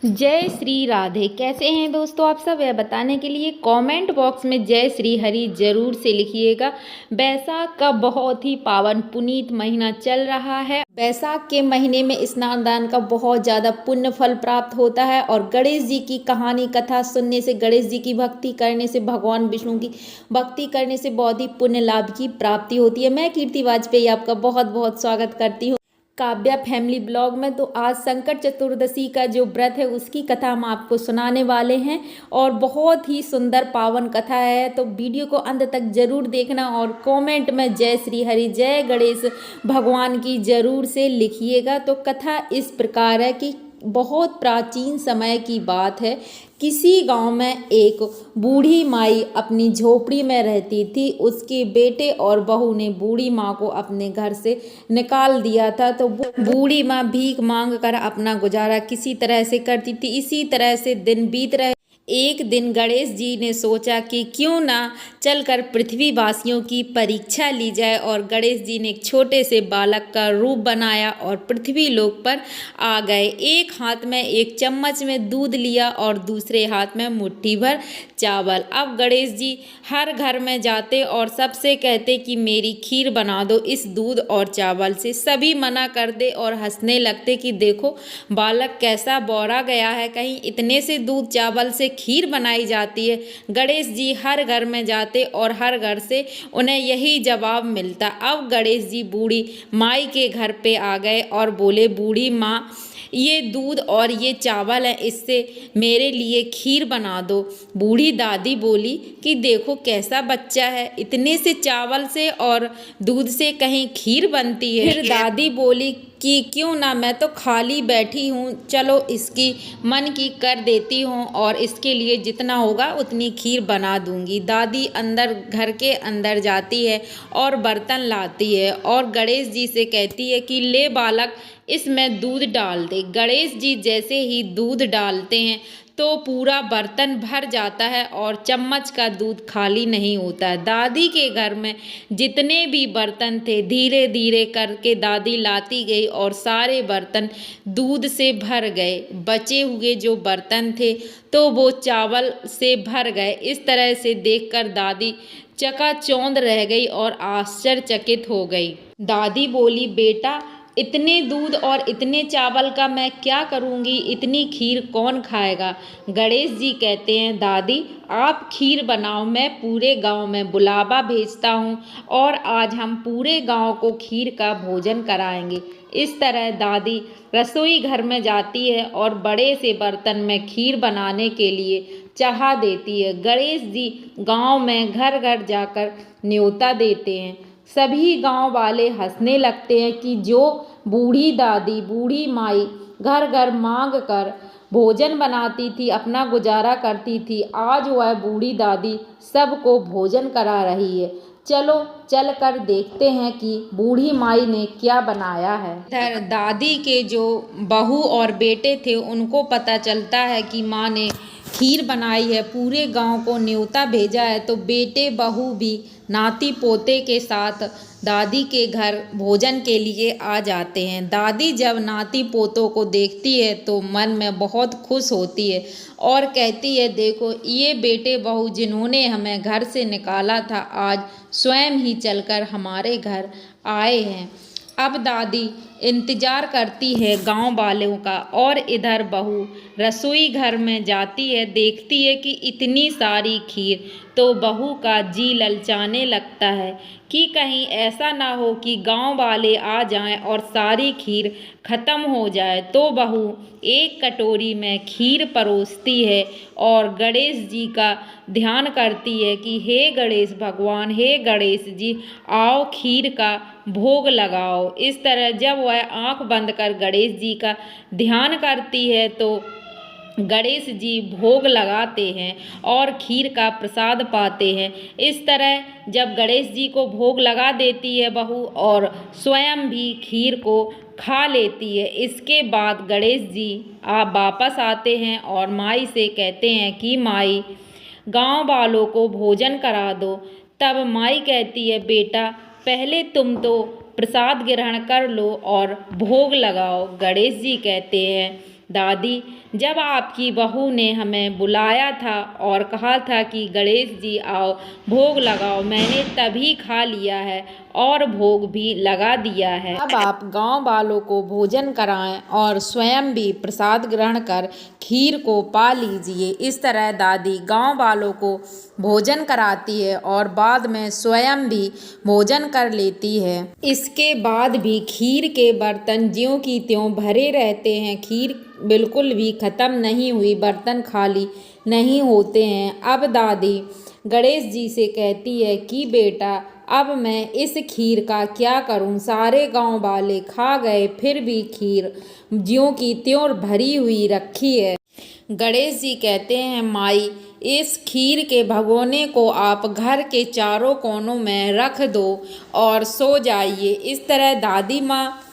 जय श्री राधे। कैसे हैं दोस्तों आप सब? यह बताने के लिए कमेंट बॉक्स में जय श्री हरि जरूर से लिखिएगा। बैसाख का बहुत ही पावन पुनीत महीना चल रहा है। बैसाख के महीने में स्नान दान का बहुत ज़्यादा पुण्य फल प्राप्त होता है और गणेश जी की कहानी कथा सुनने से, गणेश जी की भक्ति करने से, भगवान विष्णु की भक्ति करने से बहुत ही पुण्य लाभ की प्राप्ति होती है। मैं कीर्ति वाजपेयी आपका बहुत बहुत स्वागत करती हूँ काव्या फैमिली ब्लॉग में। तो आज संकट चतुर्दशी का जो व्रत है उसकी कथा हम आपको सुनाने वाले हैं और बहुत ही सुंदर पावन कथा है। तो वीडियो को अंत तक जरूर देखना और कमेंट में जय श्री हरि जय गणेश भगवान की जरूर से लिखिएगा। तो कथा इस प्रकार है कि बहुत प्राचीन समय की बात है। किसी गांव में एक बूढ़ी माई अपनी झोपड़ी में रहती थी। उसके बेटे और बहू ने बूढ़ी माँ को अपने घर से निकाल दिया था। तो बूढ़ी माँ भीख मांग कर अपना गुजारा किसी तरह से करती थी। इसी तरह से दिन बीत रहे। एक दिन गणेश जी ने सोचा कि क्यों ना चलकर पृथ्वीवासियों की परीक्षा ली जाए और गणेश जी ने एक छोटे से बालक का रूप बनाया और पृथ्वी लोक पर आ गए। एक हाथ में एक चम्मच में दूध लिया और दूसरे हाथ में मुट्ठी भर चावल। अब गणेश जी हर घर में जाते और सबसे कहते कि मेरी खीर बना दो इस दूध और चावल से। सभी मना कर दे और हंसने लगते कि देखो बालक कैसा बौरा गया है, कहीं इतने से दूध चावल से खीर बनाई जाती है। गणेश जी हर घर में जाते और हर घर से उन्हें यही जवाब मिलता। अब गणेश जी बूढ़ी माई के घर पे आ गए और बोले, बूढ़ी माँ ये दूध और ये चावल है, इससे मेरे लिए खीर बना दो। बूढ़ी दादी बोली कि देखो कैसा बच्चा है, इतने से चावल से और दूध से कहीं खीर बनती है। फिर दादी बोली कि क्यों ना, मैं तो खाली बैठी हूँ, चलो इसकी मन की कर देती हूँ और इसके लिए जितना होगा उतनी खीर बना दूंगी। दादी अंदर घर के अंदर जाती है और बर्तन लाती है और गणेश जी से कहती है कि ले बालक इसमें दूध डाल दे। गणेश जी जैसे ही दूध डालते हैं तो पूरा बर्तन भर जाता है और चम्मच का दूध खाली नहीं होता है। दादी के घर में जितने भी बर्तन थे धीरे धीरे करके दादी लाती गई और सारे बर्तन दूध से भर गए। बचे हुए जो बर्तन थे तो वो चावल से भर गए। इस तरह से देखकर दादी चकाचौंध रह गई और आश्चर्यचकित हो गई। दादी बोली, बेटा इतने दूध और इतने चावल का मैं क्या करूँगी, इतनी खीर कौन खाएगा। गणेश जी कहते हैं, दादी आप खीर बनाओ, मैं पूरे गांव में बुलावा भेजता हूँ और आज हम पूरे गांव को खीर का भोजन कराएंगे। इस तरह दादी रसोई घर में जाती है और बड़े से बर्तन में खीर बनाने के लिए चढ़ा देती है। गणेश जी गांव में घर घर जाकर न्योता देते हैं। सभी गांव वाले हंसने लगते हैं कि जो बूढ़ी दादी, बूढ़ी माई घर घर मांग कर भोजन बनाती थी, अपना गुजारा करती थी, आज वह बूढ़ी दादी सबको भोजन करा रही है। चलो चल कर देखते हैं कि बूढ़ी माई ने क्या बनाया है। इधर दादी के जो बहू और बेटे थे उनको पता चलता है कि माँ ने खीर बनाई है, पूरे गांव को न्योता भेजा है। तो बेटे बहू भी नाती पोते के साथ दादी के घर भोजन के लिए आ जाते हैं। दादी जब नाती पोतों को देखती है तो मन में बहुत खुश होती है और कहती है, देखो ये बेटे बहू जिन्होंने हमें घर से निकाला था आज स्वयं ही चलकर हमारे घर आए हैं। अब दादी इंतजार करती है गांव वालों का और इधर बहू रसोई घर में जाती है, देखती है कि इतनी सारी खीर, तो बहू का जी ललचाने लगता है कि कहीं ऐसा ना हो कि गांव वाले आ जाएं और सारी खीर खत्म हो जाए। तो बहू एक कटोरी में खीर परोसती है और गणेश जी का ध्यान करती है कि हे गणेश भगवान, हे गणेश जी आओ खीर का भोग लगाओ। इस तरह जब वह आंख बंद कर गणेश जी का ध्यान करती है तो गणेश जी भोग लगाते हैं और खीर का प्रसाद पाते हैं। इस तरह जब गणेश जी को भोग लगा देती है बहू और स्वयं भी खीर को खा लेती है, इसके बाद गणेश जी आप वापस आते हैं और माई से कहते हैं कि माई गांव वालों को भोजन करा दो। तब माई कहती है, बेटा पहले तुम तो प्रसाद ग्रहण कर लो और भोग लगाओ। गणेश जी कहते हैं दादी, जब आपकी बहू ने हमें बुलाया था और कहा था कि गणेश जी आओ भोग लगाओ, मैंने तभी खा लिया है और भोग भी लगा दिया है। अब आप गांव वालों को भोजन कराएं और स्वयं भी प्रसाद ग्रहण कर खीर को पा लीजिए। इस तरह दादी गांव वालों को भोजन कराती है और बाद में स्वयं भी भोजन कर लेती है। इसके बाद भी खीर के बर्तन ज्यों की त्यों भरे रहते हैं। खीर बिल्कुल भी खत्म नहीं हुई, बर्तन खाली नहीं होते हैं। अब दादी गणेश जी से कहती है कि बेटा, अब मैं इस खीर का क्या करूं? सारे गांव वाले खा गए, फिर भी खीर ज्यों की त्यों भरी हुई रखी है। गणेश जी कहते हैं, माई, इस खीर के भगोने को आप घर के चारों कोनों में रख दो और सो जाइए। इस तरह दादी माँ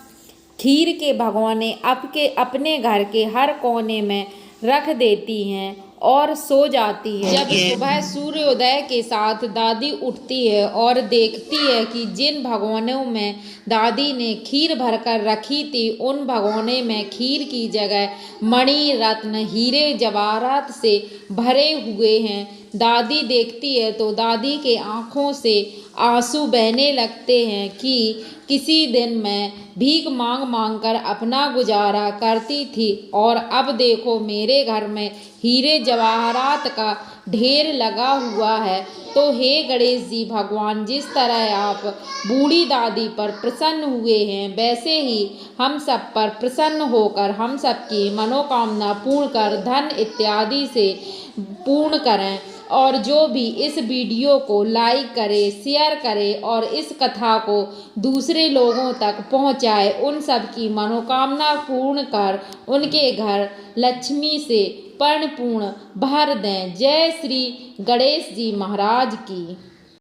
खीर के भगोने अपने घर के हर कोने में रख देती हैं और सो जाती है। जब सुबह सूर्योदय के साथ दादी उठती है और देखती है कि जिन भगोनों में दादी ने खीर भरकर रखी थी, उन भगोने में खीर की जगह मणि, रत्न, हीरे जवाहरात से भरे हुए हैं। दादी देखती है तो दादी के आंखों से आंसू बहने लगते हैं कि किसी दिन मैं भीख मांग मांग कर अपना गुजारा करती थी और अब देखो मेरे घर में हीरे जवाहरात का ढेर लगा हुआ है। तो हे गणेश जी भगवान, जिस तरह आप बूढ़ी दादी पर प्रसन्न हुए हैं, वैसे ही हम सब पर प्रसन्न होकर हम सबकी मनोकामना पूर्ण कर धन इत्यादि से पूर्ण करें। और जो भी इस वीडियो को लाइक करे, शेयर करे और इस कथा को दूसरे लोगों तक पहुंचाए, उन सब की मनोकामना पूर्ण कर उनके घर लक्ष्मी से परिपूर्ण भर दें। जय श्री गणेश जी महाराज की।